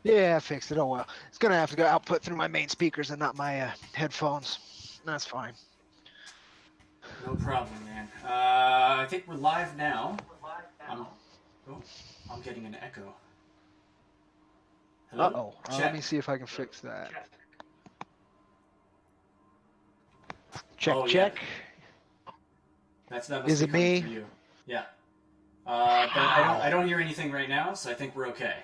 Yeah, I fixed it. Oh well. It's gonna have to go output through my main speakers and not my headphones. That's fine. No problem, man. I think we're live now. I'm, oh, I'm getting an echo. Hello? Uh-oh. Let Check. me see if I can fix that. Oh, Check. that must Is be it coming me? through you. Yeah. But I don't hear anything right now, so I think we're okay.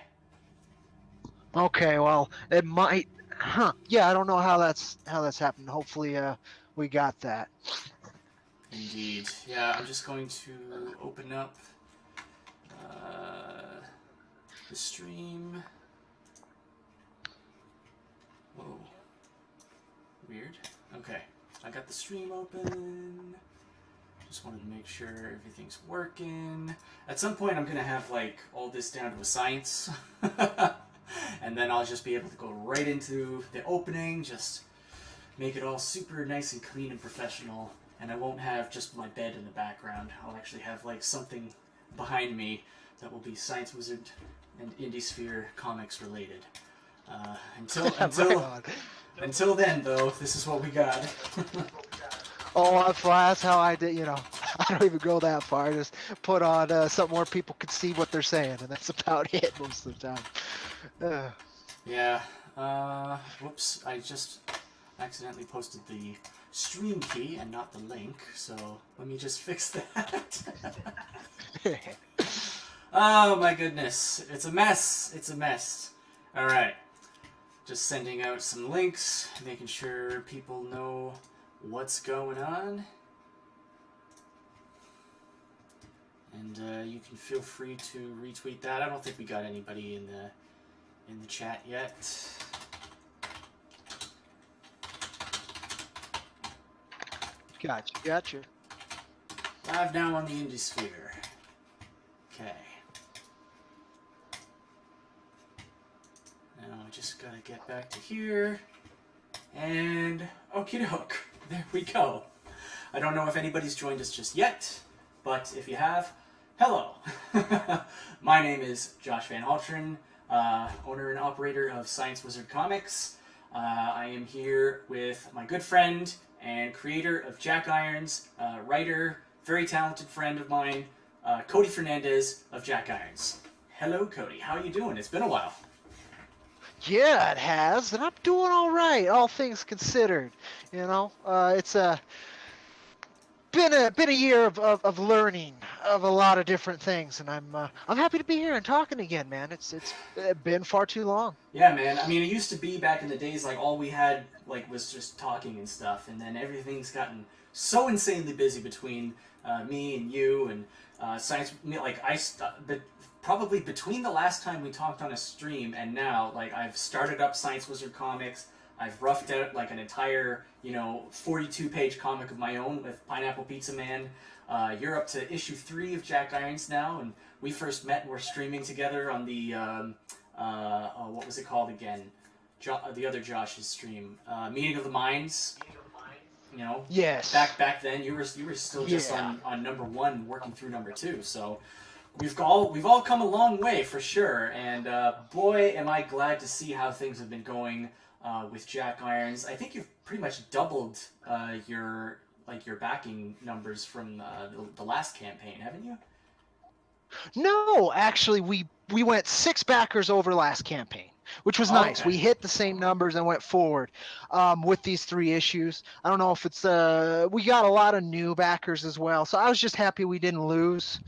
Okay, well, it might. Huh? Yeah, I don't know how that's happened. Hopefully, we got that. Indeed. Yeah, I'm just going to open up the stream. Whoa. Weird. Okay. I got the stream open. Just wanted to make sure everything's working. At some point, I'm going to have, like, all this down to a science. And then I'll just be able to go right into the opening, just make it all super nice and clean and professional. And I won't have just my bed in the background. I'll actually have, like, something behind me that will be Science Wizard and Indiesphere comics related. Until then, though, this is what we got. Oh, that's how I did. I don't even go that far. I just put on something where people can see what they're saying, and that's about it most of the time. Yeah. Whoops. I just accidentally posted the stream key and not the link, so let me just fix that. Oh my goodness. It's a mess. It's a mess. Alright. Just sending out some links, making sure people know what's going on. And you can feel free to retweet that. I don't think we got anybody in the chat yet. Gotcha. Live now on the Indiesphere. Okay. Now I just gotta get back to here. And okie doke. There we go. I don't know if anybody's joined us just yet, but if you have, hello. My name is Josh Van Haltren, owner and operator of Science Wizard Comics. I am here with my good friend and creator of Jack Irons, writer, very talented friend of mine, Cody Fernandez of Jack Irons. Hello, Cody. How are you doing? It's been a while. Yeah, it has, and I'm doing all right, all things considered. It's been a year of learning of a lot of different things, and I'm happy to be here and talking again, man. It's been far too long. Yeah, man. I mean, it used to be back in the days like all we had was just talking and stuff, and then everything's gotten so insanely busy between me and you and science. But probably between the last time we talked on a stream and now, I've started up Science Wizard Comics. I've roughed out an entire 42-page comic of my own with Pineapple Pizza Man. You're up to issue 3 of Jack Irons now, and we first met and we're streaming together on the what was it called again? The other Josh's stream, Meeting of the Minds. Yes. Back then, you were still just on number 1, working through number 2. So we've all come a long way for sure. And boy, am I glad to see how things have been going with Jack Irons. I think you've pretty much doubled your backing numbers from the last campaign, haven't you? No, actually, we went 6 backers over last campaign, which was nice. Okay. We hit the same numbers and went forward with these 3 issues. I don't know if it's we got a lot of new backers as well, so I was just happy we didn't lose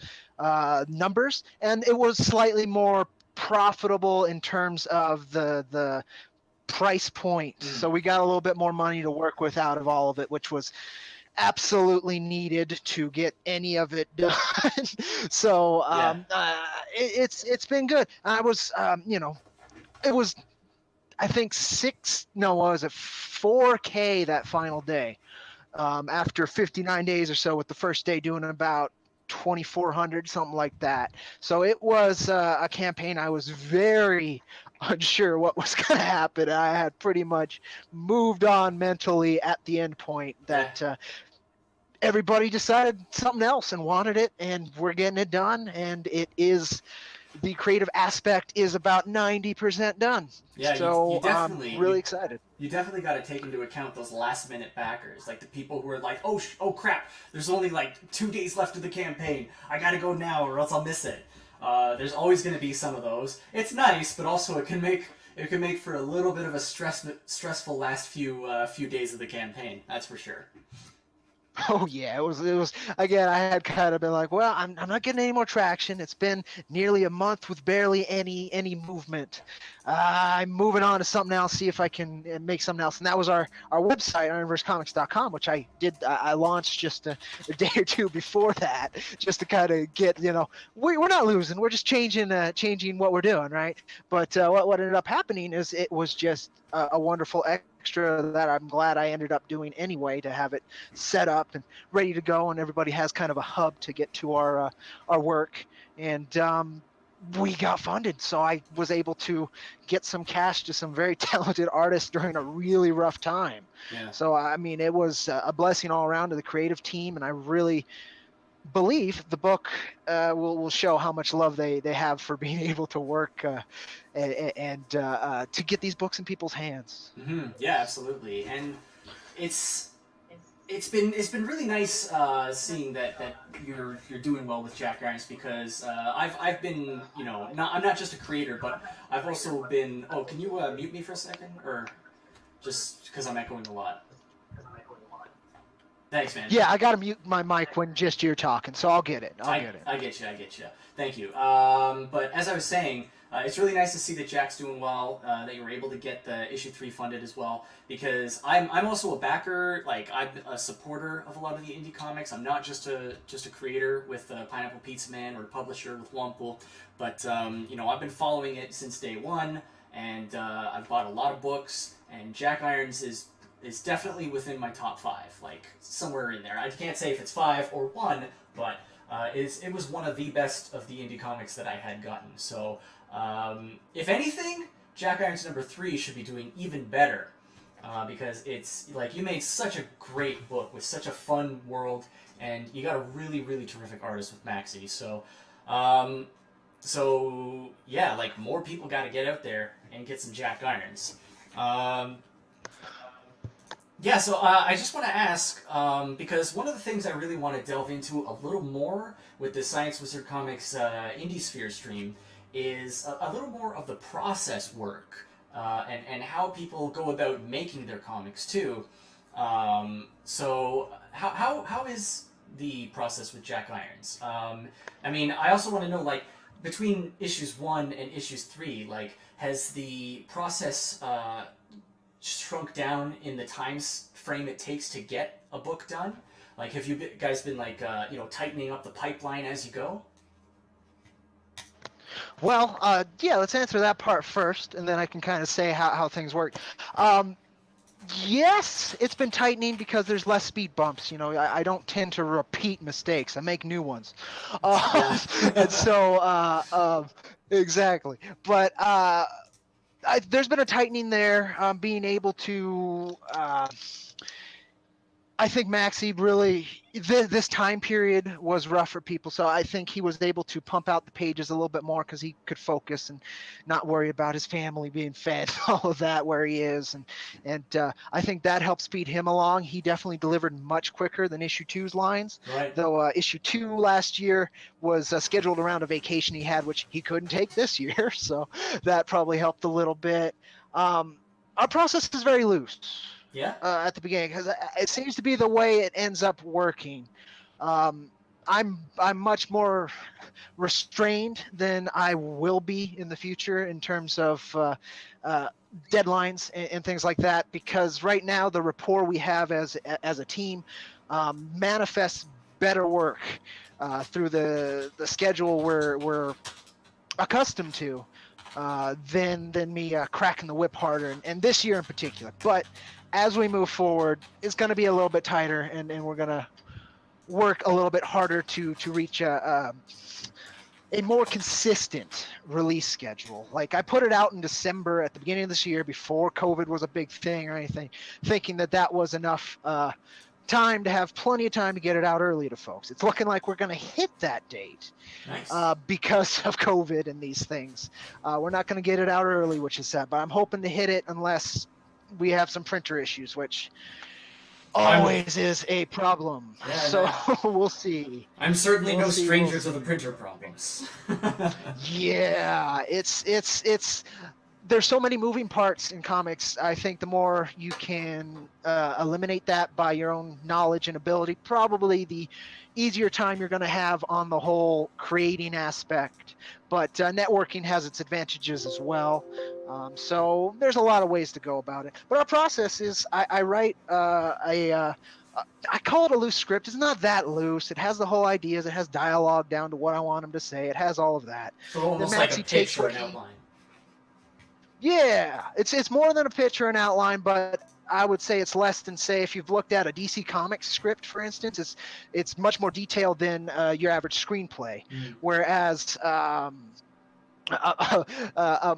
numbers, and it was slightly more profitable in terms of the price point. So we got a little bit more money to work with out of all of it, which was absolutely needed to get any of it done. So it's been good. I was it was I think 4K that final day, after 59 days or so, with the first day doing about 2,400, something like that. So it was a campaign I was very unsure what was going to happen. I had pretty much moved on mentally at the end point that everybody decided something else and wanted it, and we're getting it done, and it is the creative aspect is about 90% done. Yeah, So you definitely I'm really excited. You definitely got to take into account those last minute backers, like the people who are like, oh crap, there's only like 2 days left of the campaign. I gotta go now, or else I'll miss it. There's always going to be some of those. It's nice, but also it can make for a little bit of a stressful last few days of the campaign. That's for sure. Oh yeah, it was again. I had kind of been like, well, I'm not getting any more traction. It's been nearly a month with barely any movement. I'm moving on to something else, see if I can make something else. And that was our website, universecomics.com, which I launched just a day or two before that, just to kind of get, we're not losing, we're just changing what we're doing, right? But what ended up happening is it was just a wonderful extra that I'm glad I ended up doing anyway, to have it set up and ready to go, and everybody has kind of a hub to get to our work. And we got funded, so I was able to get some cash to some very talented artists during a really rough time. Yeah. So I mean, it was a blessing all around to the creative team, and I really believe the book will show how much love they have for being able to work and to get these books in people's hands. Mm-hmm. Yeah, absolutely. And it's been really nice seeing that you're doing well with Jack Irons, because I've been, I'm not just a creator, but I've also been. Oh, can you mute me for a second, or just because I'm echoing a lot? Thanks, man. Yeah, I gotta mute my mic when just you're talking, so I'll get it. I get it. I get you. Thank you. But as I was saying, it's really nice to see that Jack's doing well, that you were able to get the issue 3 funded as well, because I'm also a backer. Like, I'm a supporter of a lot of the indie comics. I'm not just a creator with Pineapple Pizza Man, or a publisher with Wompool, but I've been following it since day one, and I've bought a lot of books, and Jack Irons is definitely within my top 5, like somewhere in there. I can't say if it's 5 or 1, but it was one of the best of the indie comics that I had gotten. So if anything, Jack Irons number 3 should be doing even better, because it's like, you made such a great book with such a fun world, and you got a really, really terrific artist with Maxie. So yeah, like, more people got to get out there and get some Jack Irons. Yeah, so I just want to ask, because one of the things I really want to delve into a little more with the Science Wizard Comics Indiesphere stream is a little more of the process work, and how people go about making their comics too. So how is the process with Jack Irons? I mean, I also want to know, like, between issues 1 and issues 3, like, has the process shrunk down in the time frame it takes to get a book done? Like, have you guys been, like, tightening up the pipeline as you go? Well, yeah, let's answer that part first, and then I can kind of say how things work. Yes, it's been tightening because there's less speed bumps. I don't tend to repeat mistakes. I make new ones. And so, exactly. But there's been a tightening there, being able to, I think Maxie really, this time period was rough for people, so I think he was able to pump out the pages a little bit more because he could focus and not worry about his family being fed, all of that, where he is, and I think that helped speed him along. He definitely delivered much quicker than issue 2's lines, Right. Though issue 2 last year was scheduled around a vacation he had, which he couldn't take this year, so that probably helped a little bit. Our process is very loose. Yeah. At the beginning, because it seems to be the way it ends up working. I'm much more restrained than I will be in the future in terms of deadlines and things like that, because right now the rapport we have as a team manifests better work through the schedule we're accustomed to than me cracking the whip harder, and this year in particular. But as we move forward, it's going to be a little bit tighter, and we're going to work a little bit harder to reach a more consistent release schedule. Like, I put it out in December at the beginning of this year, before COVID was a big thing or anything, thinking that was enough time to have plenty of time to get it out early to folks. It's looking like we're going to hit that date. Nice. Because of COVID and these things. We're not going to get it out early, which is sad, but I'm hoping to hit it unless we have some printer issues, which always is a problem. Yeah, so we'll see. I'm certainly no stranger to the printer problems. Yeah, it's there's so many moving parts in comics. I think the more you can eliminate that by your own knowledge and ability, probably the easier time you're going to have on the whole creating aspect. But networking has its advantages as well. So there's a lot of ways to go about it. But our process is I write I call it a loose script. It's not that loose. It has the whole ideas. It has dialogue down to what I want him to say. It has all of that. So almost like a pitch or an outline. Yeah, it's more than a pitch or an outline, but I would say it's less than, say, if you've looked at a DC Comics script, for instance, it's much more detailed than your average screenplay. Whereas a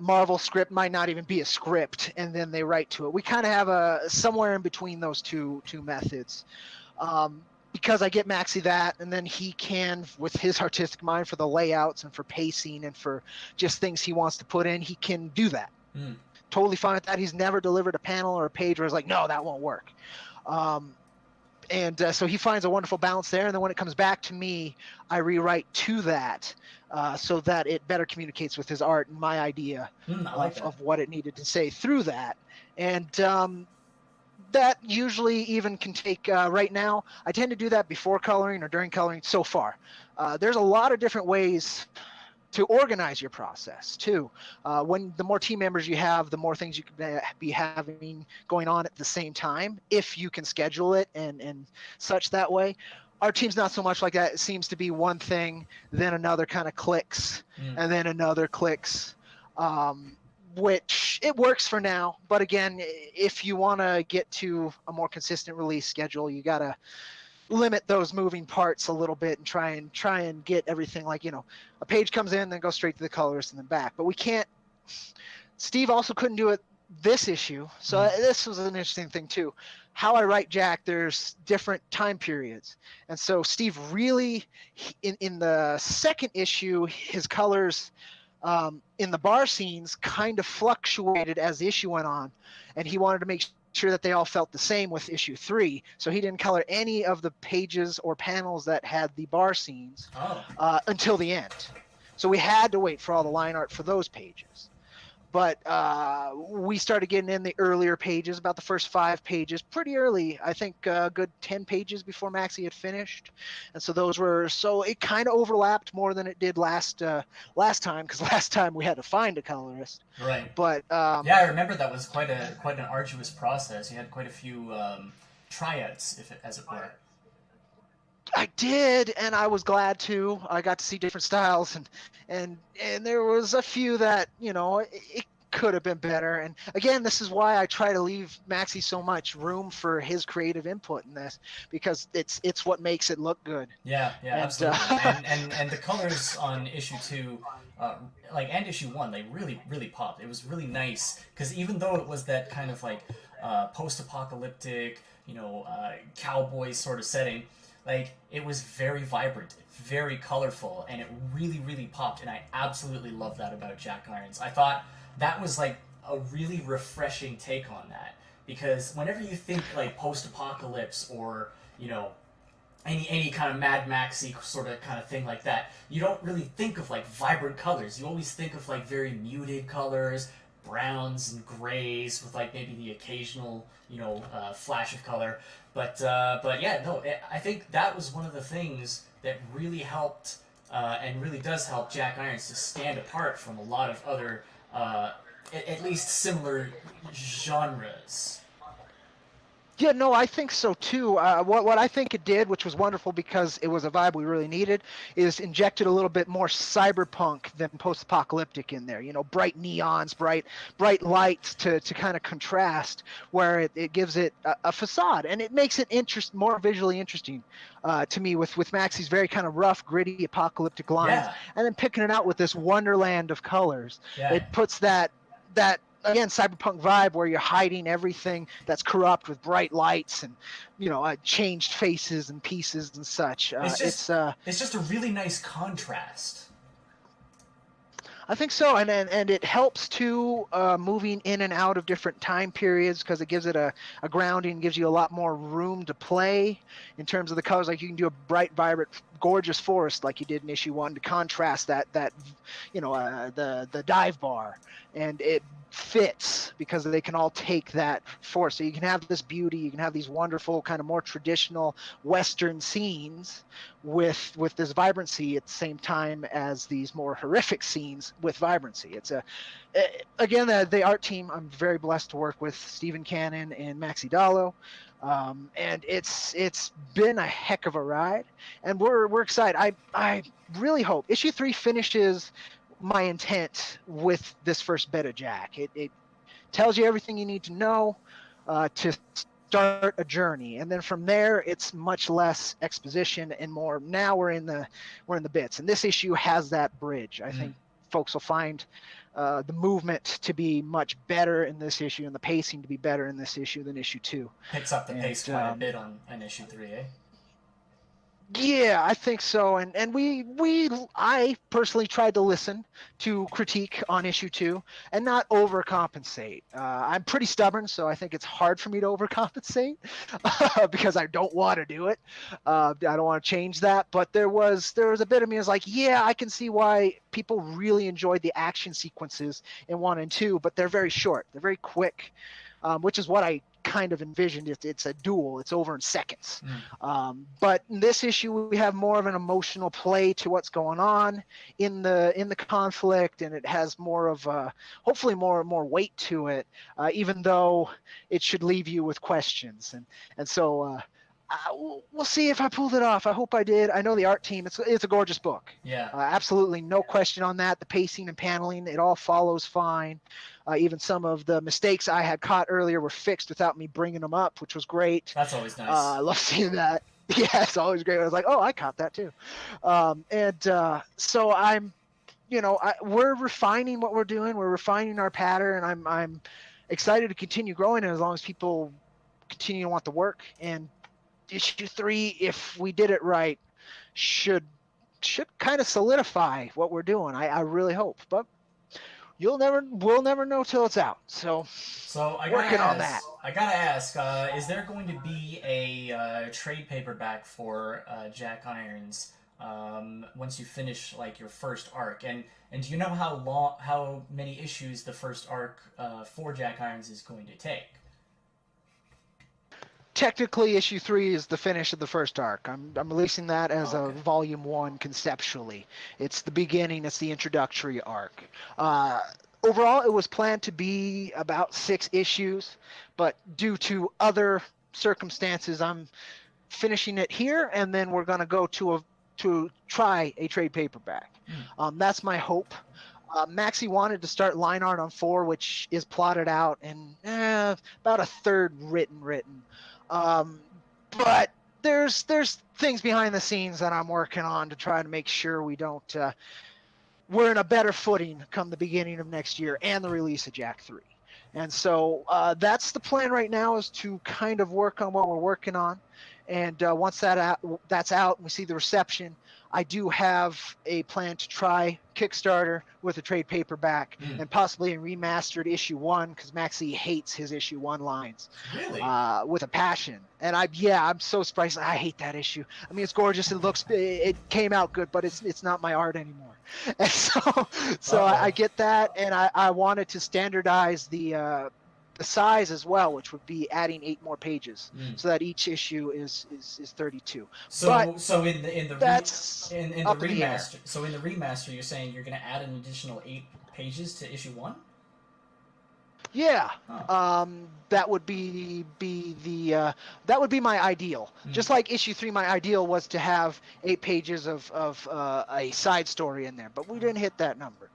Marvel script might not even be a script, and then they write to it. We kind of have a somewhere in between those two methods. Because I get Maxie that, and then he can, with his artistic mind for the layouts and for pacing and for just things he wants to put in, he can do that. Totally fine with that. He's never delivered a panel or a page where it's like, no, that won't work. So he finds a wonderful balance there. And then when it comes back to me, I rewrite to that so that it better communicates with his art and my idea of what it needed to say through that. And that usually even can take, right now, I tend to do that before coloring or during coloring so far. There's a lot of different ways to organize your process too. When the more team members you have, the more things you can be having going on at the same time, if you can schedule it and such that way. Our team's not so much like that. It seems to be one thing, then another kind of clicks, and then another clicks, which it works for now. But again, if you want to get to a more consistent release schedule, you got to limit those moving parts a little bit and try and get everything, like, you know, a page comes in, then go straight to the colorist and then back. But we can't. Steve also couldn't do it this issue, so this was an interesting thing too. How I write Jack, there's different time periods, and so Steve really, in the second issue, his colors in the bar scenes kind of fluctuated as the issue went on, and he wanted to make sure that they all felt the same with issue 3, so he didn't color any of the pages or panels that had the bar scenes until the end. So we had to wait for all the line art for those pages. But we started getting in the earlier pages, about the first 5 pages, pretty early. I think a good 10 pages before Maxie had finished, and so those were, so it kind of overlapped more than it did last time, because last time we had to find a colorist. Right. But yeah, I remember that was quite an arduous process. You had quite a few tryouts, as it were. I did, and I was glad to. I got to see different styles, and there was a few that, you know, it could have been better. And again, this is why I try to leave Maxie so much room for his creative input in this, because it's what makes it look good. Yeah, absolutely. and the colors on issue 2, and issue 1, they really popped. It was really nice, because even though it was that kind of like post-apocalyptic, you know, cowboy sort of setting, like, it was very vibrant, very colorful, and it really popped, and I absolutely love that about Jack Irons. I thought that was, like, a really refreshing take on that, because whenever you think, like, post-apocalypse or, you know, any kind of Mad Maxy sort of kind of thing like that, you don't really think of, like, vibrant colors. You always think of, like, very muted colors, browns and grays with, like, maybe the occasional, you know, flash of color. But yeah, no, I think that was one of the things that really helped, and really does help Jack Irons to stand apart from a lot of other, at least similar genres. Yeah, no, I think so too. What I think it did, which was wonderful because it was a vibe we really needed, is injected a little bit more cyberpunk than post-apocalyptic in there. You know, bright neons, bright lights to kind of contrast, where it gives it a facade, and it makes it more visually interesting to me with Maxie's very kind of rough, gritty, apocalyptic lines, and then picking it out with this wonderland of colors. Yeah. It puts that again, cyberpunk vibe where you're hiding everything that's corrupt with bright lights and, changed faces and pieces and such. It's just a really nice contrast. I think so, and it helps too, moving in and out of different time periods, because it gives it a grounding, gives you a lot more room to play in terms of the colors. Like you can do a bright, vibrant, gorgeous forest like you did in issue 1 to contrast that the dive bar, and it fits because they can all take that force. So you can have this beauty, you can have these wonderful kind of more traditional Western scenes with this vibrancy at the same time as these more horrific scenes with vibrancy. It's again, the art team, I'm very blessed to work with Stephen Cannon and Maxi Dallo. And it's been a heck of a ride, and we're excited. I really hope issue 3 finishes my intent with this first beta, Jack. It tells you everything you need to know to start a journey, and then from there it's much less exposition and more. Now we're in the bits, and this issue has that bridge. I think folks will find the movement to be much better in this issue, and the pacing to be better in this issue than issue 2. Picks up the pace quite a bit on issue 3, eh? Yeah, I think so. And I personally tried to listen to critique on issue 2 and not overcompensate. I'm pretty stubborn, so I think it's hard for me to overcompensate because I don't want to do it. I don't want to change that. But there was a bit of me was like, yeah, I can see why people really enjoyed the action sequences in 1 and 2, but they're very short. They're very quick, which is what I kind of envisioned. It's a duel. It's over in seconds. But in this issue, we have more of an emotional play to what's going on in the conflict, and it has more of hopefully more weight to it, even though it should leave you with questions. And so we'll see if I pulled it off. I hope I did. I know the art team. It's a gorgeous book. Yeah. Absolutely no question on that. The pacing and paneling, it all follows fine. Even some of the mistakes I had caught earlier were fixed without me bringing them up, which was great. That's always nice. I love seeing that. Yeah, it's always great. I was like, oh, I caught that too. So I'm, we're refining what we're doing. We're refining our pattern. I'm excited to continue growing, and as long as people continue to want the work. And issue 3, if we did it right, should kind of solidify what we're doing. I really hope, but we'll never know till it's out. So I working on that. I gotta ask, is there going to be a trade paperback for Jack Irons once you finish like your first arc? And do you know how many issues the first arc for Jack Irons is going to take? Technically, issue 3 is the finish of the first arc. I'm releasing that as a volume 1 conceptually. It's the beginning. It's the introductory arc. Overall, it was planned to be about 6 issues, but due to other circumstances, I'm finishing it here, and then we're going to go to try a trade paperback. That's my hope. Maxi wanted to start line art on 4, which is plotted out and about a third written. But there's things behind the scenes that I'm working on to try to make sure we don't we're in a better footing come the beginning of next year and the release of Jack 3. And so that's the plan right now, is to kind of work on what we're working on. And once that's out and we see the reception, I do have a plan to try Kickstarter with a trade paperback and possibly a remastered issue 1, because Maxi hates his issue 1 lines. Really? With a passion. And I'm so surprised. I hate that issue. I mean, it's gorgeous. It came out good, but it's not my art anymore. And so I get that, and I wanted to standardize the size as well, which would be adding 8 more pages, so that each issue is 32. So in the remaster, so in the remaster, you're saying you're going to add an additional 8 pages to issue 1? Yeah. That would be that would be my ideal. Just like issue 3, my ideal was to have 8 pages of a side story in there, but we didn't hit that number.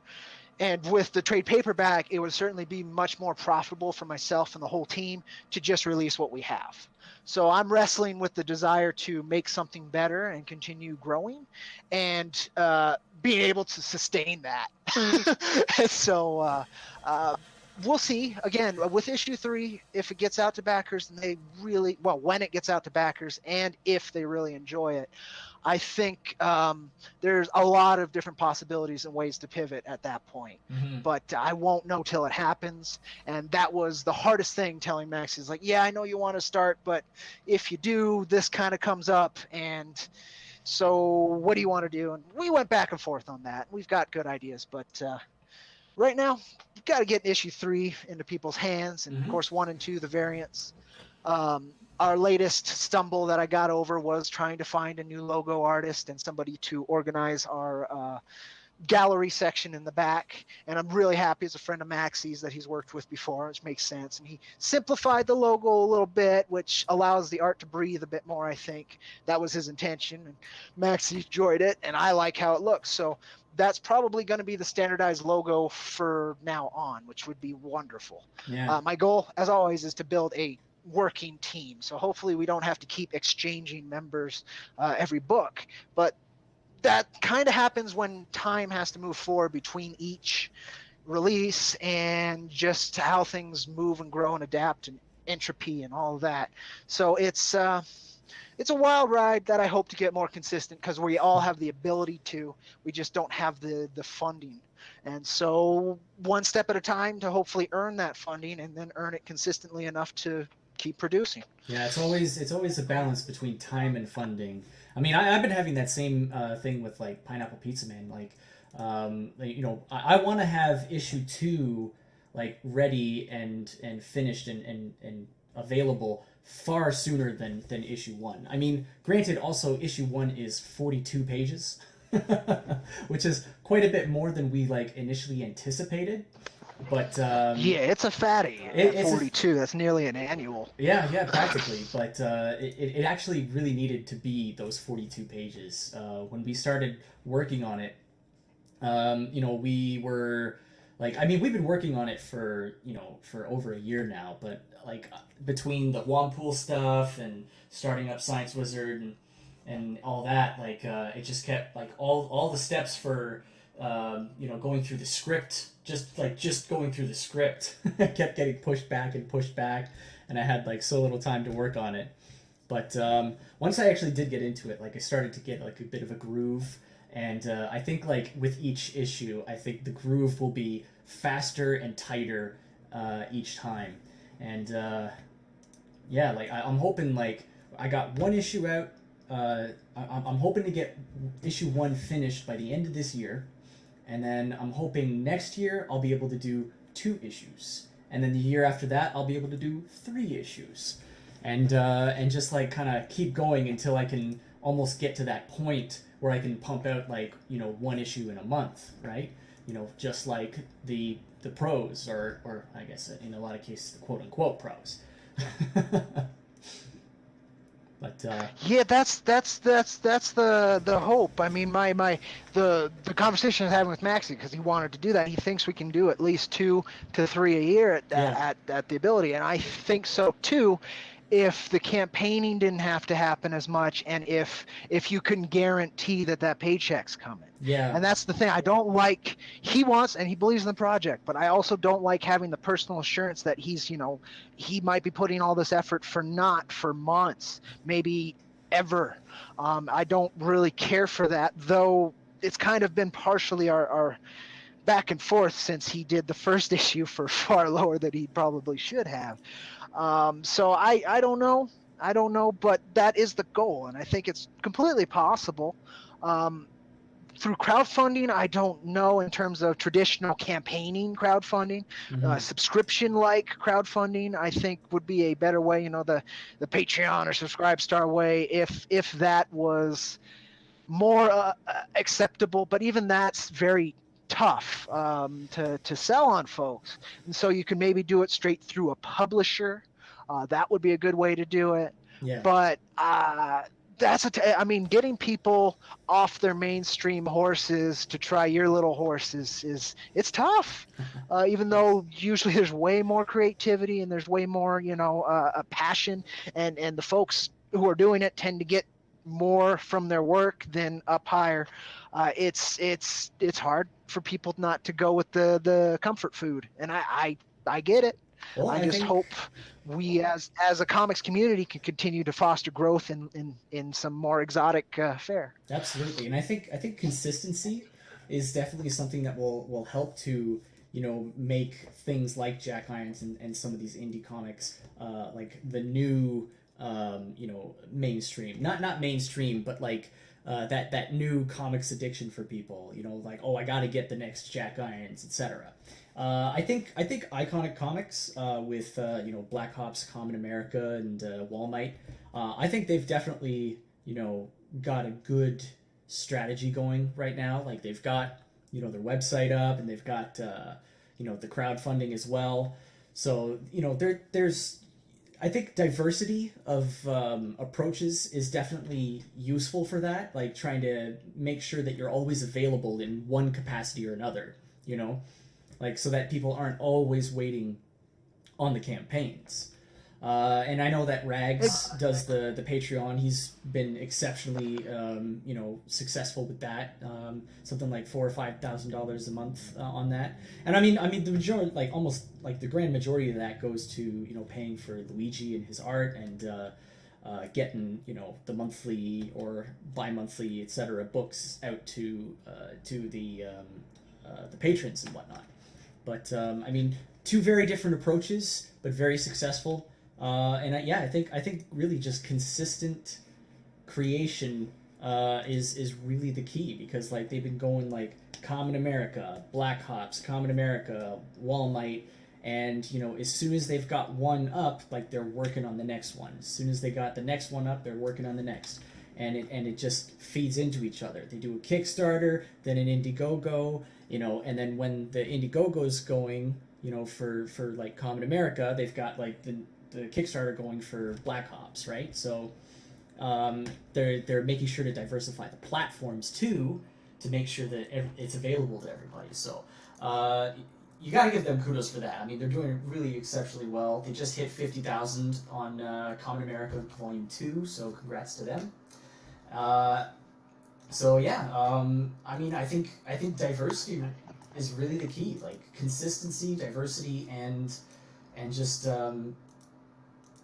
And with the trade paperback, it would certainly be much more profitable for myself and the whole team to just release what we have. So I'm wrestling with the desire to make something better and continue growing, and being able to sustain that. And so we'll see. Again, with issue 3, if it gets out to backers and they really, well, when it gets out to backers and if they really enjoy it, I think there's a lot of different possibilities and ways to pivot at that point. Mm-hmm. But I won't know till it happens. And that was the hardest thing, telling Max. He's like, yeah, I know you want to start, but if you do, this kind of comes up. And so what do you want to do? And we went back and forth on that. We've got good ideas, but right now, you've got to get issue 3 into people's hands. And of course, 1 and 2, the variants. Our latest stumble that I got over was trying to find a new logo artist and somebody to organize our gallery section in the back. And I'm really happy, as a friend of Maxie's that he's worked with before, which makes sense. And he simplified the logo a little bit, which allows the art to breathe a bit more, I think. That was his intention. And Maxie enjoyed it, and I like how it looks. So that's probably going to be the standardized logo for now on, which would be wonderful. Yeah. My goal, as always, is to build a working team. So hopefully we don't have to keep exchanging members every book. But that kind of happens when time has to move forward between each release, and just how things move and grow and adapt, and entropy and all of that. So it's a wild ride that I hope to get more consistent, because we all have the ability to. We just don't have the funding. And so one step at a time to hopefully earn that funding, and then earn it consistently enough to keep producing. Yeah, it's always a balance between time and funding. I mean, I've been having that same thing with like Pineapple Pizza Man. Like, you know, I want to have issue 2 like ready and finished and available far sooner than issue 1. I mean, granted, also issue 1 is 42 pages, which is quite a bit more than we like initially anticipated. But yeah, it's a fatty. At 42, that's nearly an annual. Yeah, practically. But it actually really needed to be those 42 pages. When we started working on it, you know, we were like, I mean, we've been working on it for, you know, for over a year now. But like between the Wampool stuff and starting up Science Wizard and all that, like it just kept like all the steps for you know, going through the script, just going through the script kept getting pushed back, and I had like so little time to work on it. But once I actually did get into it, like I started to get like a bit of a groove, and I think like with each issue, I think the groove will be faster and tighter each time. And yeah, like I'm hoping, like I got 1 issue out. I'm hoping to get issue 1 finished by the end of this year. And then I'm hoping next year I'll be able to do 2 issues. And then the year after that, I'll be able to do 3 issues. And just like kind of keep going until I can almost get to that point where I can pump out like, you know, 1 issue in a month, right? You know, just like the pros, or I guess in a lot of cases the quote unquote pros. But yeah, that's the hope. I mean, the conversation I was having with Maxie, because he wanted to do that. He thinks we can do at least 2 to 3 a year at the ability, and I think so too. If the campaigning didn't have to happen as much, and if you can guarantee that paycheck's coming. Yeah. And that's the thing. I don't like, he wants and he believes in the project, but I also don't like having the personal assurance that he's, you know, he might be putting all this effort for months, maybe ever. I don't really care for that, though it's kind of been partially our back and forth since he did the first issue for far lower than he probably should have. So I don't know, but that is the goal, and I think it's completely possible. Through crowdfunding, I don't know in terms of traditional campaigning crowdfunding. Subscription-like crowdfunding, I think, would be a better way. You know, the Patreon or Subscribe Star way, if that was more acceptable. But even that's very tough to sell on folks, and so you can maybe do it straight through a publisher. That would be a good way to do it. Yeah. But I mean, getting people off their mainstream horses to try your little horses it's tough. Even though usually there's way more creativity and there's way more, you know, a passion, and the folks who are doing it tend to get more from their work than up higher. It's hard for people not to go with the comfort food, and I I get it. Well, I just hope we, as a comics community, can continue to foster growth in some more exotic fare. Absolutely, and I think consistency is definitely something that will help to make things like Jack Irons and some of these indie comics like the new mainstream, not mainstream, but like that new comics addiction for people. Like, oh, I got to get the next Jack Irons, etc. I think Iconic Comics with Black Ops, Common America, and Wall Might. I think they've definitely got a good strategy going right now. Like they've got their website up, and they've got the crowdfunding as well. So there's I think diversity of approaches is definitely useful for that. Like trying to make sure that you're always available in one capacity or another. Like so that people aren't always waiting on the campaigns. And I know that Rags does the Patreon. He's been exceptionally, successful with that. Something like $4,000 or $5,000 a month on that. And I mean, the majority, like almost like the grand majority of that goes to paying for Luigi and his art and getting the monthly or bi-monthly etc. books out to the patrons and whatnot. But I mean, two very different approaches, but very successful. And I think really just consistent creation is really the key, because like they've been going like Common America, Black Ops, Common America, Wall Might, and as soon as they've got one up, like they're working on the next one. As soon as they got the next one up, they're working on the next, and it just feeds into each other. They do a Kickstarter, then an Indiegogo, and then when the Indiegogo's going, for like Common America, they've got like the Kickstarter going for Black Ops, right? So they're making sure to diversify the platforms too, to make sure that it's available to everybody. So you got to give them kudos for that. I mean, they're doing really exceptionally well. They just hit 50,000 on Common America Volume 2, so congrats to them. So yeah, I mean, I think diversity is really the key, like consistency, diversity, and just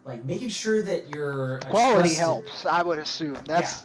like making sure that you're quality helps. I would assume that's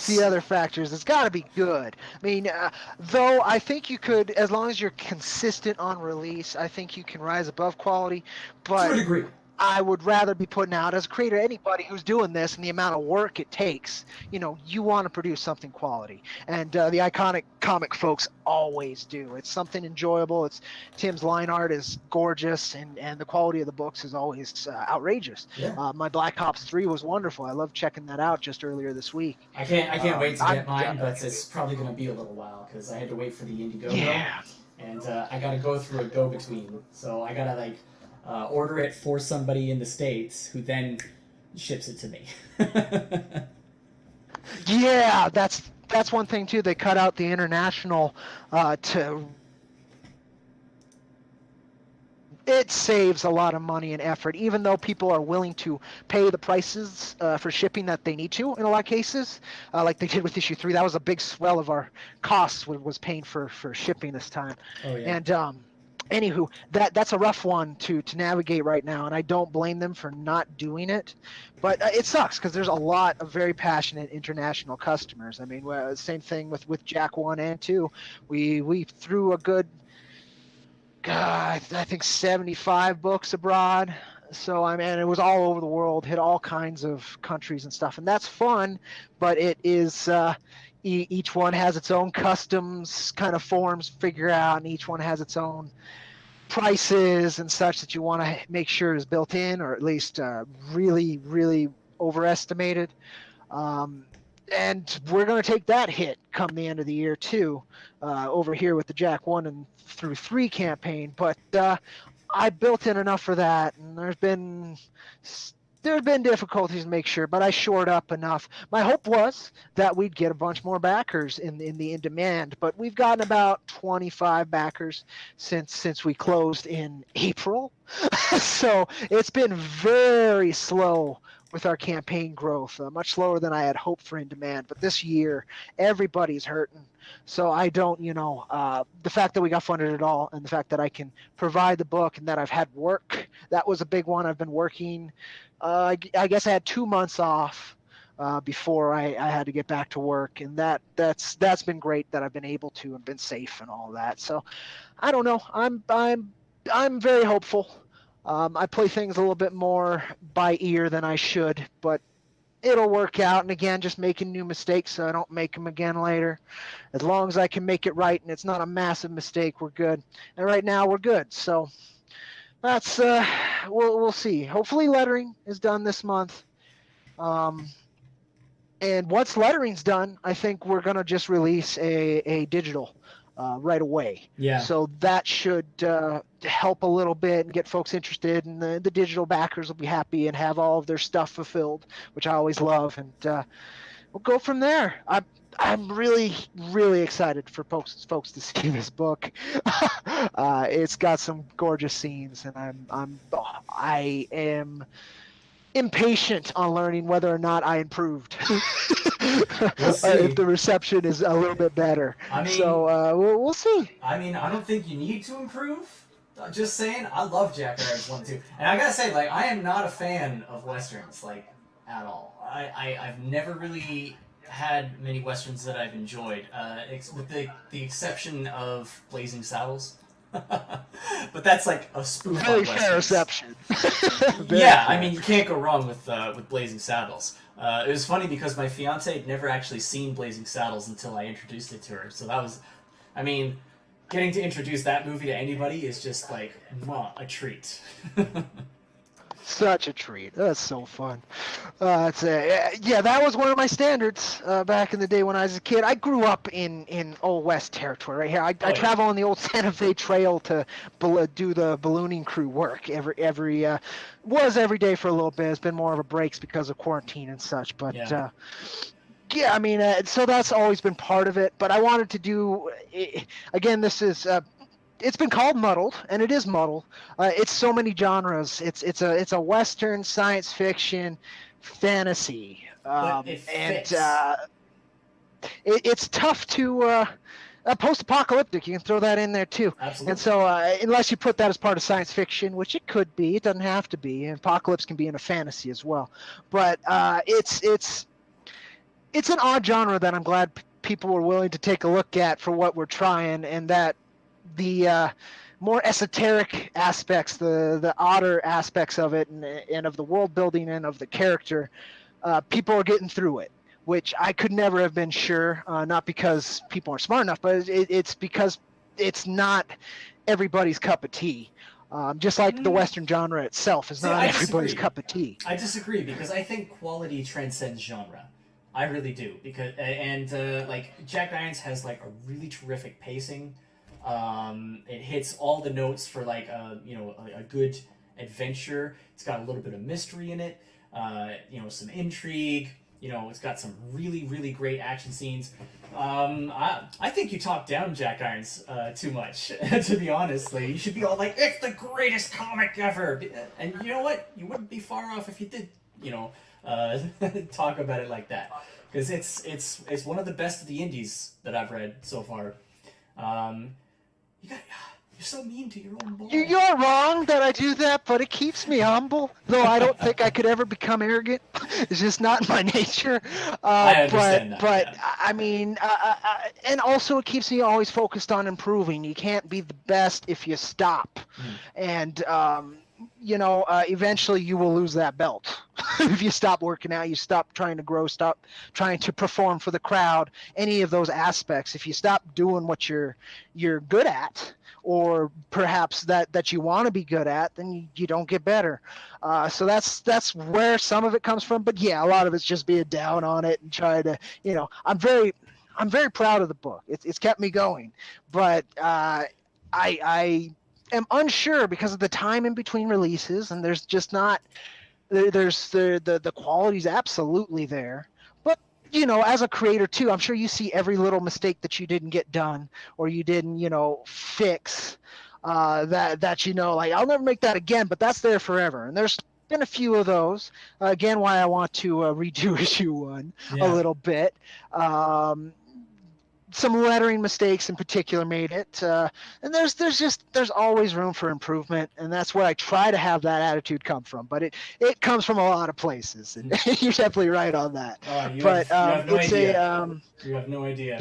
the other factors. It's got to be good. I mean, though I think you could, as long as you're consistent on release, I think you can rise above quality. But to a degree. I would rather be putting out, as a creator, anybody who's doing this and the amount of work it takes, you want to produce something quality. And the Iconic Comic folks always do. It's something enjoyable. Tim's line art is gorgeous, and the quality of the books is always outrageous. Yeah. My Black Ops 3 was wonderful. I loved checking that out just earlier this week. I can't wait to get mine, but it's probably going to be a little while because I had to wait for the Indiegogo. Yeah. And I got to go through a go-between. So I got to order it for somebody in the States who then ships it to me. Yeah, that's one thing too. They cut out the international it saves a lot of money and effort, even though people are willing to pay the prices for shipping that they need to in a lot of cases, like they did with issue 3. That was a big swell of our costs was paying for shipping this time. Oh, yeah. And anywho, that's a rough one to navigate right now, and I don't blame them for not doing it. But it sucks because there's a lot of very passionate international customers. I mean, same thing with Jack 1 and 2. We threw a good, God, I think 75 books abroad. So I mean, it was all over the world, hit all kinds of countries and stuff, and that's fun. But it is each one has its own customs kind of forms to figure out, and each one has its own prices and such that you want to make sure is built in, or at least really, really overestimated. And we're going to take that hit come the end of the year too, over here with the Jack 1 and through 3 campaign. But I built in enough for that, and there's been difficulties to make sure, but I shored up enough. My hope was that we'd get a bunch more backers in demand, but we've gotten about 25 backers since we closed in April. So it's been very slow with our campaign growth, much slower than I had hoped for in demand. But this year, everybody's hurting. So I don't, the fact that we got funded at all, and the fact that I can provide the book and that I've had work, that was a big one. I've been working. I guess I had 2 months off before I had to get back to work, and that's been great that I've been able to and been safe and all that. So I don't know. I'm very hopeful. I play things a little bit more by ear than I should, but it'll work out. And again, just making new mistakes so I don't make them again later. As long as I can make it right and it's not a massive mistake, we're good. And right now we're good. So that's we'll see. Hopefully lettering is done this month. And once lettering's done, I think we're gonna just release a digital right away. Yeah. So that should help a little bit and get folks interested, and the digital backers will be happy and have all of their stuff fulfilled, which I always love, and we'll go from there. I'm really, really excited for folks to see this book. It's got some gorgeous scenes, and I am impatient on learning whether or not I improved. We'll see. If the reception is a little bit better. I mean, so we'll see. I mean, I don't think you need to improve. Just saying, I love Jack Irons 1 2. And I gotta say, like, I am not a fan of Westerns, like, at all. I've never really had many Westerns that I've enjoyed, with the exception of Blazing Saddles. But that's like a spoof on Very Westerns. fair reception. Yeah, I mean, you can't go wrong with Blazing Saddles. It was funny because my fiance had never actually seen Blazing Saddles until I introduced it to her. So that was, I mean, getting to introduce that movie to anybody is just like, a treat. Such a treat. That's so fun. Yeah, that was one of my standards back in the day when I was a kid. I grew up in Old West territory right here. I travel on the old Santa Fe Trail to do the ballooning crew work every day for a little bit. It's been more of a breaks because of quarantine and such. But yeah, I mean, so that's always been part of it. But I wanted to do, again, this is. It's been called muddled, and it is muddled. It's so many genres. It's a Western, science fiction, fantasy, it's tough to post-apocalyptic. You can throw that in there too. Absolutely. And so, unless you put that as part of science fiction, which it could be, it doesn't have to be. And apocalypse can be in a fantasy as well. But it's an odd genre that I'm glad people were willing to take a look at for what we're trying, and that the more esoteric aspects, the odder aspects of it, and of the world building and of the character, people are getting through it, which I could never have been sure, not because people aren't smart enough, but it's because it's not everybody's cup of tea. Just like the Western genre itself is not everybody's cup of tea. I disagree, because I think quality transcends genre. I really do, because like Jack Irons has like a really terrific pacing. It hits all the notes for like a good adventure. It's got a little bit of mystery in it, some intrigue. It's got some really, really great action scenes. I think you talk down Jack Irons too much, to be honest. Like, you should be all like, it's the greatest comic ever. And you know what? You wouldn't be far off if you did, talk about it like that. Because it's one of the best of the indies that I've read so far. You're so mean to your own boy. You're wrong that I do that, but it keeps me humble. Though I don't think I could ever become arrogant. It's just not my nature. I understand but I mean, and also it keeps me always focused on improving. You can't be the best if you stop, and eventually you will lose that belt. If you stop working out, you stop trying to grow, stop trying to perform for the crowd, any of those aspects. If you stop doing what you're good at, or perhaps that you want to be good at, then you don't get better. So that's where some of it comes from. But yeah, a lot of it's just being down on it and trying to, I'm very proud of the book. It's kept me going, but I am unsure because of the time in between releases, and there's just not. There's the quality's absolutely there, but as a creator too, I'm sure you see every little mistake that you didn't get done or you didn't fix, that like, I'll never make that again, but that's there forever. And there's been a few of those. Again, why I want to redo issue 1 a Yeah. little bit. Some lettering mistakes in particular made it, and there's always room for improvement, and that's where I try to have that attitude come from. But it comes from a lot of places, and you're definitely right on that. You But have no it's idea. You have no idea.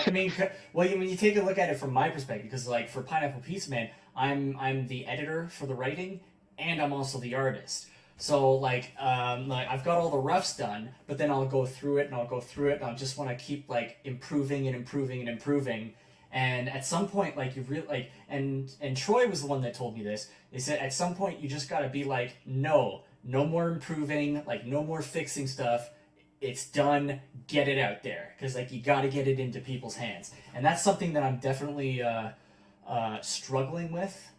I mean, well, when you take a look at it from my perspective, because like for Pineapple Pizza Man, I'm the editor for the writing, and I'm also the artist. So like I've got all the roughs done, but then I'll go through it and I just want to keep like improving and improving and improving. And at some point, like you really like, and Troy was the one that told me this. They said at some point you just got to be like, no more improving, like no more fixing stuff. It's done. Get it out there, because like you got to get it into people's hands, and that's something that I'm definitely struggling with,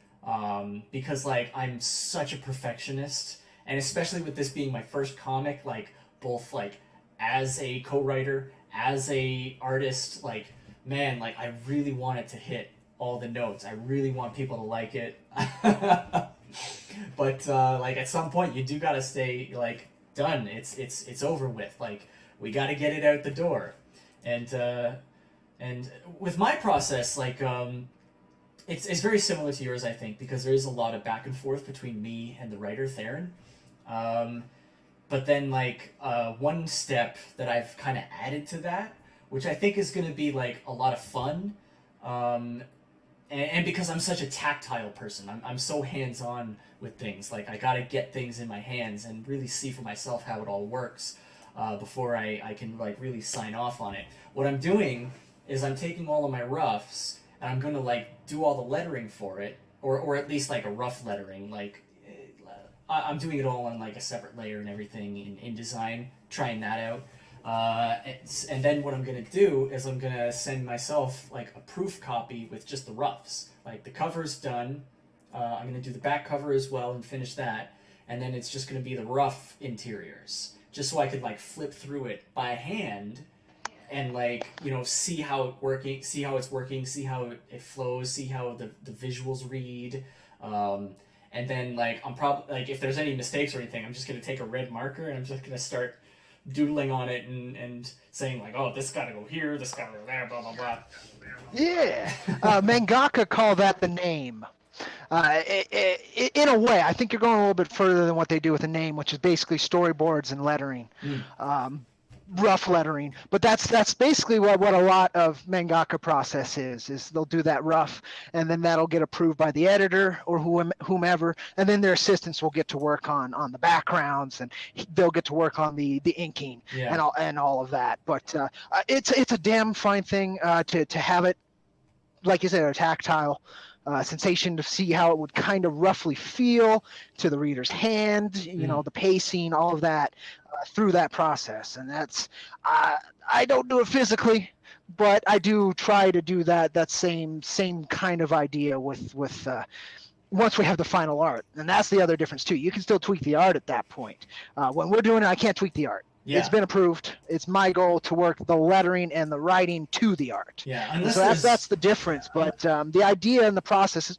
because like I'm such a perfectionist. And especially with this being my first comic, like both like as a co-writer, as a artist, like man, like I really want it to hit all the notes. I really want people to like it. But like at some point you do gotta stay like done. It's over with. Like we gotta get it out the door. And with my process, like it's very similar to yours, I think, because there is a lot of back and forth between me and the writer Theron. But then like one step that I've kind of added to that, which I think is going to be like a lot of fun, and because I'm such a tactile person, I'm so hands-on with things. Like I got to get things in my hands and really see for myself how it all works before I can like really sign off on it. What I'm doing is I'm taking all of my roughs and I'm going to like do all the lettering for it, or at least like a rough lettering, like I'm doing it all on like a separate layer and everything in InDesign, trying that out. And then what I'm going to do is I'm going to send myself like a proof copy with just the roughs. Like the cover's done. I'm going to do the back cover as well and finish that. And then it's just going to be the rough interiors, just so I could like flip through it by hand and like, you know, see how it's working, see how it flows, see how the visuals read. And then, like, I'm probably, like, if there's any mistakes or anything, I'm just going to take a red marker and I'm just going to start doodling on it and saying, like, oh, this got to go here, this got to go there, blah, blah, blah. Yeah. Mangaka call that the name. In a way, I think you're going a little bit further than what they do with the name, which is basically storyboards and lettering. Rough lettering, but that's basically what a lot of mangaka process is they'll do that rough, and then that'll get approved by the editor or whomever, and then their assistants will get to work on the backgrounds, and they'll get to work on the inking and all of that. But it's a damn fine thing to have it, like you said, a tactile sensation, to see how it would kind of roughly feel to the reader's hand, you know, the pacing, all of that through that process. And that's, I don't do it physically, but I do try to do that same kind of idea with once we have the final art. And that's the other difference too. You can still tweak the art at that point. When we're doing it, I can't tweak the art. Yeah. It's been approved. It's my goal to work the lettering and the writing to the art. Yeah, so that's the difference. But the idea and the process is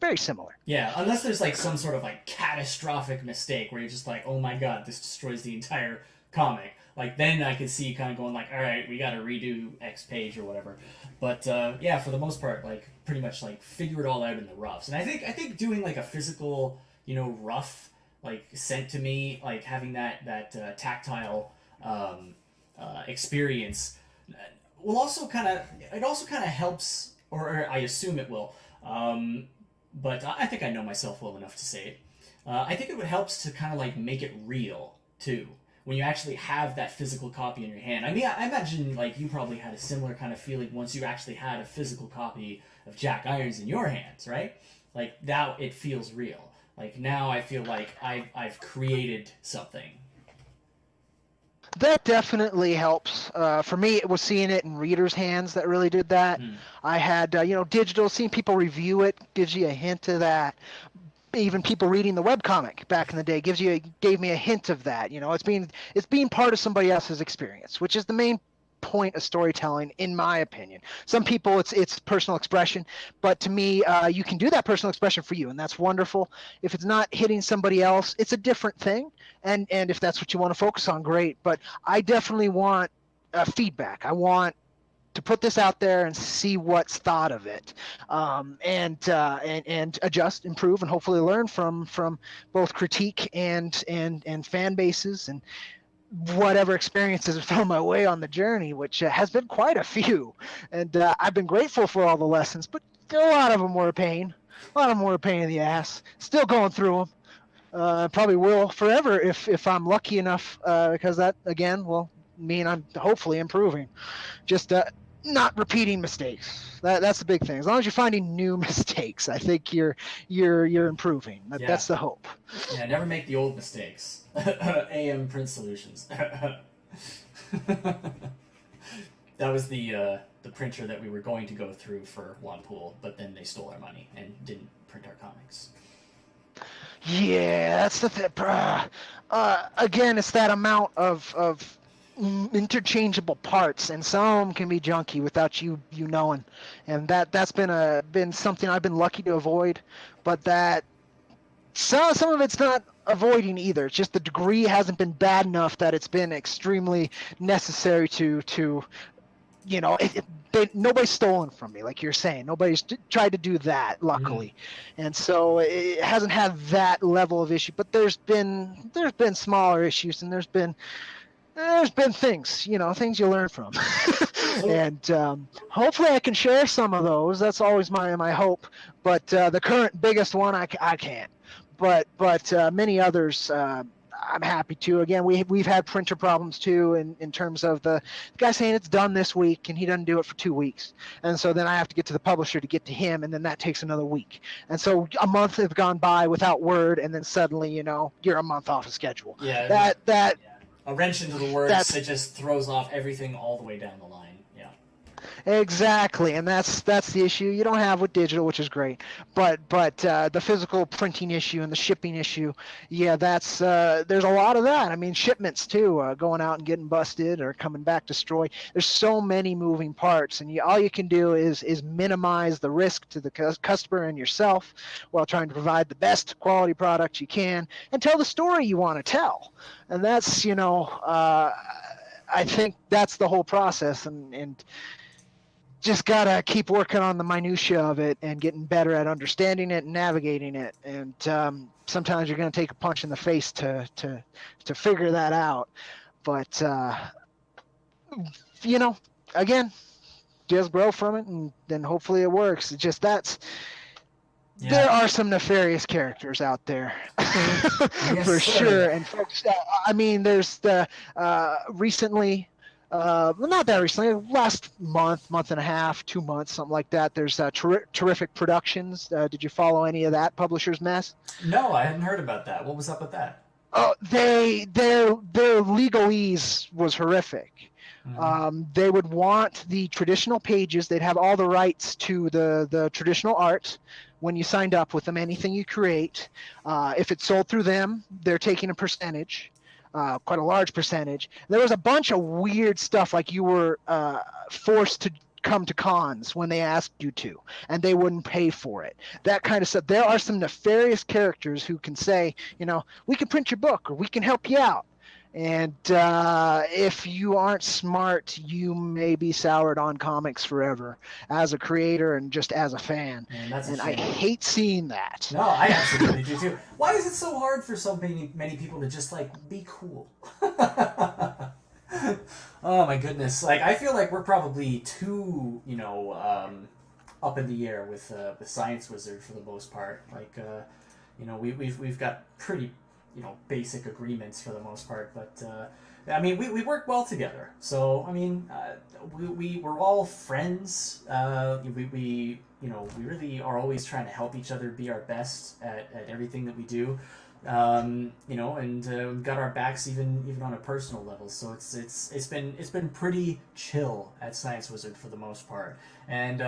very similar. Yeah, unless there's like some sort of like catastrophic mistake where you're just like, oh my god, this destroys the entire comic. Like then I could see you kind of going like, all right, we got to redo X page or whatever. But yeah, for the most part, like pretty much like figure it all out in the roughs. And I think doing like a physical, you know, rough, like sent to me, like having that tactile experience will also kind of helps, or I assume it will, but I think I know myself well enough to say it. I think it helps to kind of like make it real too, when you actually have that physical copy in your hand. I mean, I imagine like you probably had a similar kind of feeling once you actually had a physical copy of Jack Irons in your hands, right? Like now it feels real. Like now I feel like I've created something. That definitely helps. For me, it was seeing it in readers' hands that really did that. I had, digital, seeing people review it gives you a hint of that. Even people reading the webcomic back in the day gave me a hint of that. You know, it's being part of somebody else's experience, which is the main point of storytelling, in my opinion. Some people, it's personal expression, but to me, you can do that personal expression for you, and that's wonderful. If it's not hitting somebody else, it's a different thing, and if that's what you want to focus on, great. But I definitely want feedback. I want to put this out there and see what's thought of it, and adjust, improve, and hopefully learn from both critique and fan bases and whatever experiences have found my way on the journey, which has been quite a few. And I've been grateful for all the lessons, but a lot of them were a pain. A lot of them were a pain in the ass. Still going through them. Probably will forever if I'm lucky enough, because that, again, will mean I'm hopefully improving. Just not repeating mistakes. That's the big thing. As long as you're finding new mistakes, I think you're improving. That's the hope. Yeah, never make the old mistakes. AM Print Solutions. That was the printer that we were going to go through for Wanpool, but then they stole our money and didn't print our comics. Yeah, that's the thing. Again, it's that amount of interchangeable parts, and some of them can be junky without you knowing, and that's been something I've been lucky to avoid. But that some of it's not avoiding either. It's just the degree hasn't been bad enough that it's been extremely necessary to nobody's stolen from me, like you're saying. Nobody's tried to do that, luckily. And so it hasn't had that level of issue. But there's been smaller issues, and there's been things, things you learn from. And hopefully I can share some of those. That's always my hope. But the current biggest one, I can't. But many others, I'm happy to. Again, we've had printer problems too, in terms of the guy saying it's done this week and he doesn't do it for 2 weeks, and so then I have to get to the publisher to get to him, and then that takes another week, and so a month has gone by without word, and then suddenly you're a month off of schedule. Yeah, that a wrench into the works. It just throws off everything all the way down the line. Exactly, and that's the issue you don't have with digital, which is great. But the physical printing issue and the shipping issue, that's there's a lot of that. I mean, shipments too, going out and getting busted or coming back destroyed. There's so many moving parts, and all you can do is minimize the risk to the customer and yourself while trying to provide the best quality product you can and tell the story you want to tell. And that's I think that's the whole process, and just gotta keep working on the minutia of it and getting better at understanding it and navigating it. And sometimes you're gonna take a punch in the face to figure that out. But again, just grow from it, and then hopefully it works. It's just there are some nefarious characters out there. Yes, for sure. And folks, I mean, there's the recently. Not that recently, last month and a half, 2 months, something like that. There's Terrific Productions. Did you follow any of that publisher's mess? No, I hadn't heard about that. What was up with that? Oh, their legalese was horrific. Mm-hmm. They would want the traditional pages. They'd have all the rights to the traditional art when you signed up with them. Anything you create, if it's sold through them, they're taking a percentage. Quite a large percentage. There was a bunch of weird stuff, like you were forced to come to cons when they asked you to, and they wouldn't pay for it. That kind of stuff. There are some nefarious characters who can say, we can print your book, or we can help you out. And if you aren't smart, you may be soured on comics forever as a creator and just as a fan. Man, I hate seeing that. No, I absolutely do too. Why is it so hard for so many people to just be cool? Oh my goodness! I feel like we're probably too up in the air with Science Wizard for the most part. We've got pretty basic agreements for the most part, but I mean, we work well together. So I mean, we're all friends. We really are always trying to help each other be our best at everything that we do. And we've got our backs even on a personal level. So it's been pretty chill at Science Wizard for the most part. And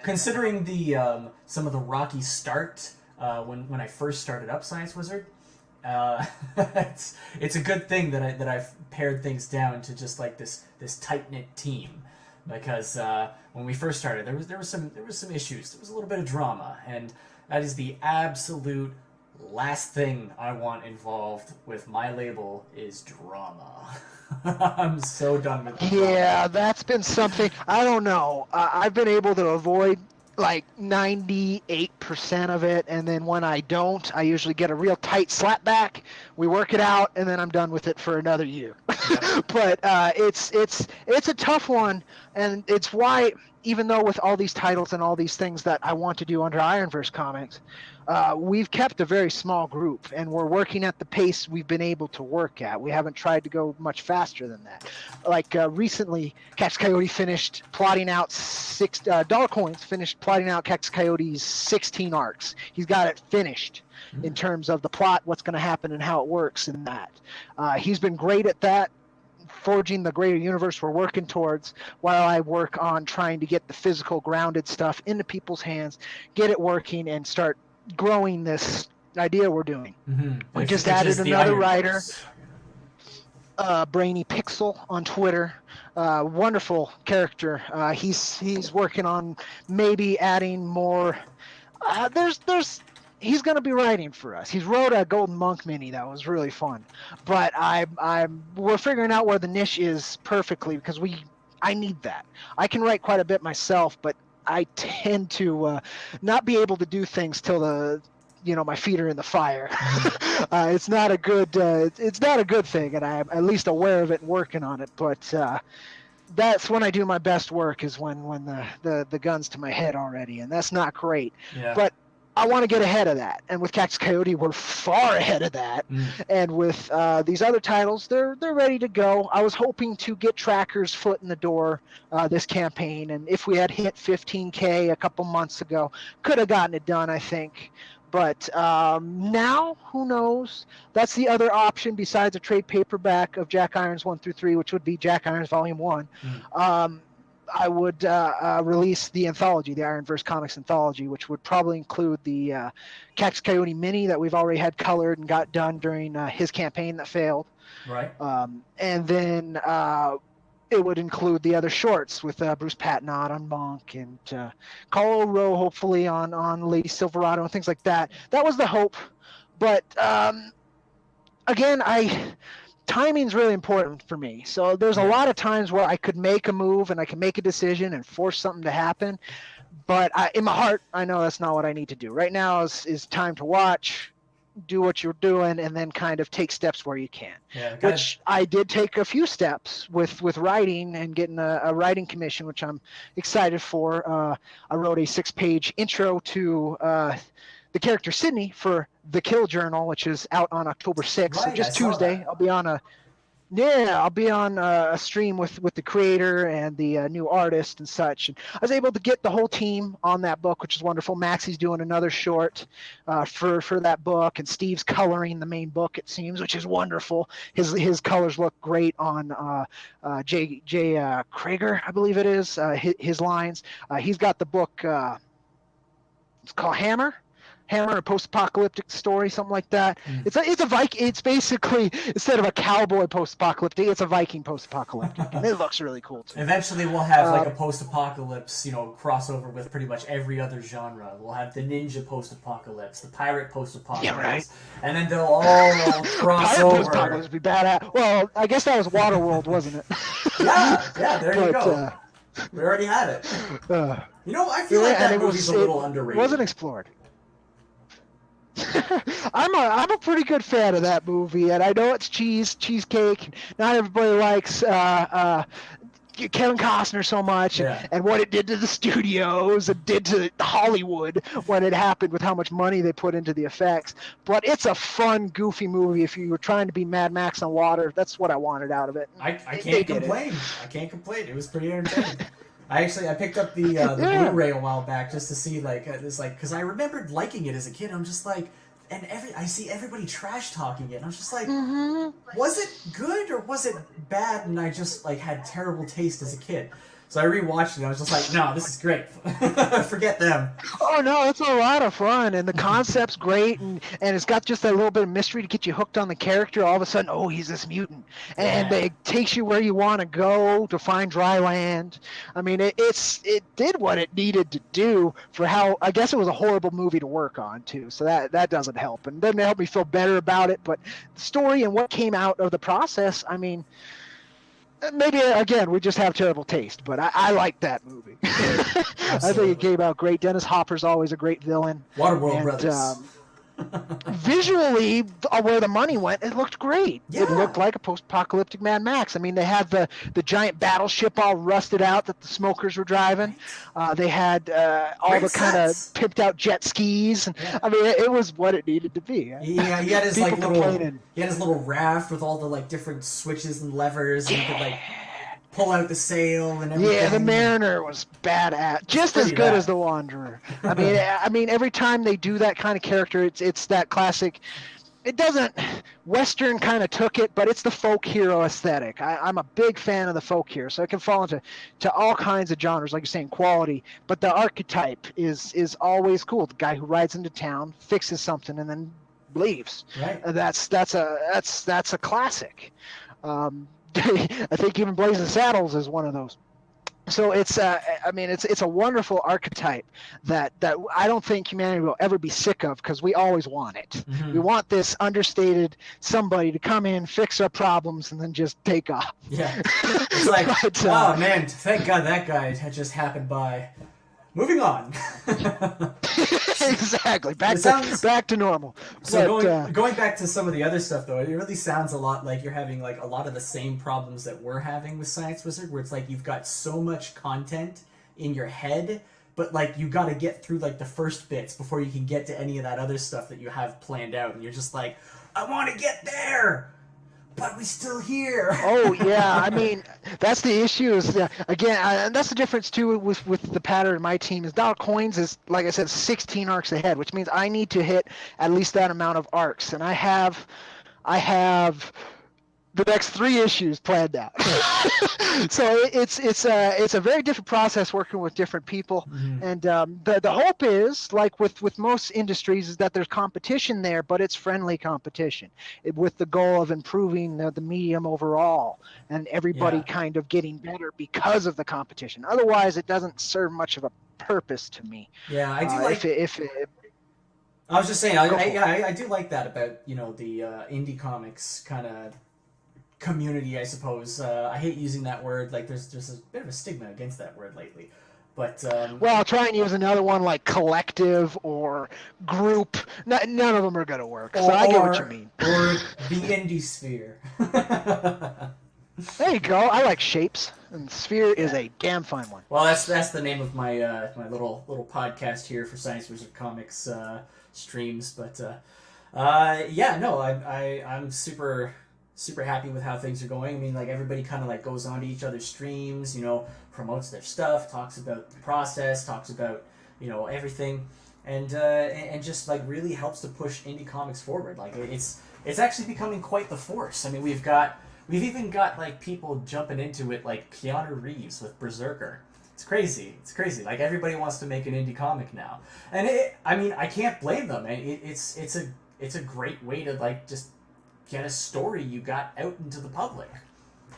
considering the some of the rocky start when I first started up Science Wizard. It's a good thing that I've pared things down to just like this tight knit team, because when we first started, there was some issues. There was a little bit of drama, and that is the absolute last thing I want involved with my label is drama. I'm so done with the drama. That's been something. I don't know. I've been able to avoid like 98% of it, and then when I don't, I usually get a real tight slap back. We work it out, and then I'm done with it for another year. But it's a tough one, and it's why, even though with all these titles and all these things that I want to do under Ironverse Comics, we've kept a very small group, and we're working at the pace we've been able to work at. We haven't tried to go much faster than that. Like recently, Cactus Coyote finished plotting out Dollar Coins finished plotting out Cactus Coyote's 16 arcs. He's got it finished in terms of the plot, what's going to happen, and how it works in that. He's been great at that, forging the greater universe we're working towards, while I work on trying to get the physical grounded stuff into people's hands, get it working, and start growing this idea we're doing. We just added another writer, Brainy Pixel on Twitter. Wonderful character. He's working on maybe adding more. He's going to be writing for us. He's wrote a Golden Monk mini that was really fun, but we're figuring out where the niche is perfectly, because I need that. I can write quite a bit myself, but I tend to not be able to do things till my feet are in the fire. It's not a good thing, and I'm at least aware of it and working on it. But that's when I do my best work, is when the gun's to my head already, and that's not great. Yeah. But I want to get ahead of that, and with Cactus Coyote, we're far ahead of that. And with these other titles, they're ready to go. I was hoping to get Tracker's foot in the door this campaign, and if we had hit 15K a couple months ago, could have gotten it done, I think. But now, who knows? That's the other option besides a trade paperback of Jack Irons 1 through 3, which would be Jack Irons Volume 1. I would release the anthology, the Ironverse Comics anthology, which would probably include the Cactus Coyote mini that we've already had colored and got done during his campaign that failed. Right. And then it would include the other shorts with Bruce Patnott on Monk and Carl Rowe, hopefully, on Lady Silverado and things like that. That was the hope. But again, timing's really important for me. So there's a lot of times where I could make a move and I can make a decision and force something to happen. But in my heart, I know that's not what I need to do. Right now is time to watch, do what you're doing, and then kind of take steps where you can. Which I did take a few steps with writing and getting a writing commission, which I'm excited for. I wrote a 6-page intro to the character Sydney for The Kill Journal, which is out on October 6th. Right, so just Tuesday, I'll be on a stream with the creator and the new artist and such. And I was able to get the whole team on that book, which is wonderful. Maxie's doing another short for that book, and Steve's coloring the main book, it seems, which is wonderful. His colors look great on Jay Krager, I believe it is, his lines. He's got the book, it's called Hammer, a post-apocalyptic story, something like that. It's a Viking. It's basically, instead of a cowboy post-apocalyptic, it's a Viking post-apocalyptic, and it looks really cool too. Eventually, we'll have like a post-apocalypse, crossover with pretty much every other genre. We'll have the ninja post-apocalypse, the pirate post-apocalypse, Yeah, right. And then they'll all cross Pirate over. post-apocalypse would be badass. Well, I guess that was Waterworld, wasn't it? Yeah, there you go. We already had it. I feel like that movie's a little underrated. It wasn't explored. I'm a pretty good fan of that movie, and I know it's cheesecake. Not everybody likes Kevin Costner so much, and what it did to the studios and did to Hollywood when it happened with how much money they put into the effects. But it's a fun, goofy movie. If you were trying to be Mad Max on water, that's what I wanted out of it. I can't complain. I can't complain. It was pretty entertaining. I picked up the Blu-ray a while back just to see because I remembered liking it as a kid. I'm just like, and I see everybody trash talking it. And I'm just like, was it good or was it bad? And I just had terrible taste as a kid. So I rewatched it. I was just like, no, this is great. Forget them. Oh no, it's a lot of fun, and the concept's great, and it's got just that little bit of mystery to get you hooked on the character. All of a sudden, oh, he's this mutant, and it takes you where you want to go to find dry land. I mean, it did what it needed to do for how, I guess it was a horrible movie to work on too, so that doesn't help, and doesn't help me feel better about it. But the story and what came out of the process, I mean. Maybe again we just have terrible taste, but I like that movie. I think it came out great. Dennis Hopper's always a great villain. Waterworld Brothers. Visually, where the money went, it looked great. Yeah. It looked like a post-apocalyptic Mad Max. I mean, they had the giant battleship all rusted out that the smokers were driving. They had all Great the kind of sets. pimped-out jet skis. And, I mean, it was what it needed to be. Yeah, he had his People like little, complaining. he had his little raft with all the like different switches and levers, and he could like pull out the sail and everything. Yeah, the Mariner was badass, just as pretty good bad. as the Wanderer. I mean, every time they do that kind of character, it's that classic. It doesn't Western kind of took it, but it's the folk hero aesthetic. I'm a big fan of the folk hero, so it can fall into all kinds of genres, like you're saying, quality. But the archetype is always cool. The guy who rides into town, fixes something, and then leaves. Right. That's a classic. I think even Blazing Saddles is one of those. So it's I mean it's a wonderful archetype that I don't think humanity will ever be sick of, because we always want it. Mhm. We want this understated somebody to come in, fix our problems, and then just take off. Yeah. It's like, But, oh man, thank God that guy had just happened by. Moving on. Exactly. Back It sounds- back to normal. So But, going back to some of the other stuff though, it really sounds a lot like you're having like a lot of the same problems that we're having with Science Wizard, where it's like you've got so much content in your head, but like you got to get through like the first bits before you can get to any of that other stuff that you have planned out, and you're just like, I want to get there, but we still here. Oh yeah, I mean that's the issue. Is again, and that's the difference too with the pattern of my team. Is Dial Coins is, like I said, 16 arcs ahead, which means I need to hit at least that amount of arcs, and I have the next 3 issues planned out. So it's a very different process working with different people, and the hope is, like with most industries, is that there's competition there, but it's friendly competition, with the goal of improving the medium overall, and everybody kind of getting better because of the competition. Otherwise, it doesn't serve much of a purpose to me. Yeah, I do like. If I was just saying, Go for it. I do like that about the indie comics kind of community, I suppose. I hate using that word. Like, there's a bit of a stigma against that word lately. But well, I'll try and use another one like collective or group. None of them are going to work. So I get what you mean. Or the Indiesphere. There you go. I like shapes, and Sphere is a damn fine one. Well, that's the name of my my little podcast here for Science Wizard Comics streams. But I'm super happy with how things are going. I mean, like, everybody kind of like goes on to each other's streams, promotes their stuff, talks about the process, talks about everything, and just like really helps to push indie comics forward. Like, it's actually becoming quite the force. I mean, we've even got like people jumping into it, like Keanu Reeves with Berserker. It's crazy. Like, everybody wants to make an indie comic now, and I can't blame them. It's a great way to like just get a story you got out into the public.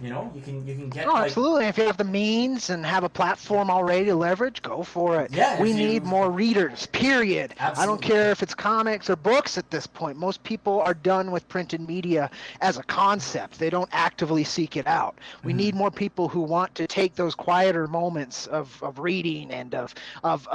You can get. Oh, absolutely. If you have the means and have a platform already to leverage, go for it. Yeah, we need more readers, period. Absolutely. I don't care if it's comics or books at this point. Most people are done with printed media as a concept. They don't actively seek it out. We need more people who want to take those quieter moments of reading and of